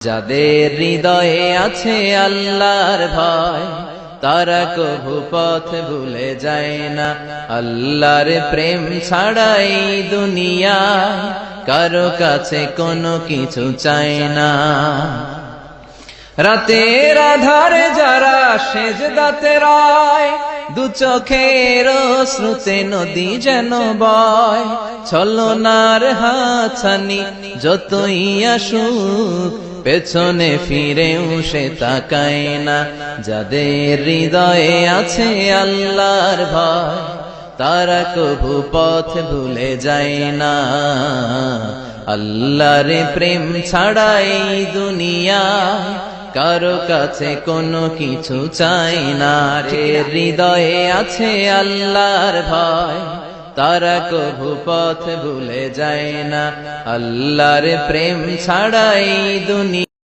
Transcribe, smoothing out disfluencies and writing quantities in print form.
যাদের হৃদয়ে আছে আল্লাহর ভয়, তারা কভু পথ ভুলে যায় না। আল্লাহর প্রেম ছাড়াই দুনিয়ায় কারো কাছে কোনো কিছু চায় না। রাতের আধারে যারা সেজদাতে রয়, দু চোখের শ্রুতে নদী যেন বয়। ছলনার হাতছানি যতই আসুক, পেছনে ফিরেও সে তাকায় না। যাদের হৃদয়ে আছে আল্লাহর ভয়, তারা কভু পথ ভুলে যায় না। আল্লাহর প্রেম ছাড়াই দুনিয়ায় কারো কাছে কোনো কিছু চাই না। হৃদয়ে আছে আল্লাহর ভয়, তারা কভু পথ ভুলে যায় না। আল্লাহর প্রেম ছাড়াই দুনিয়া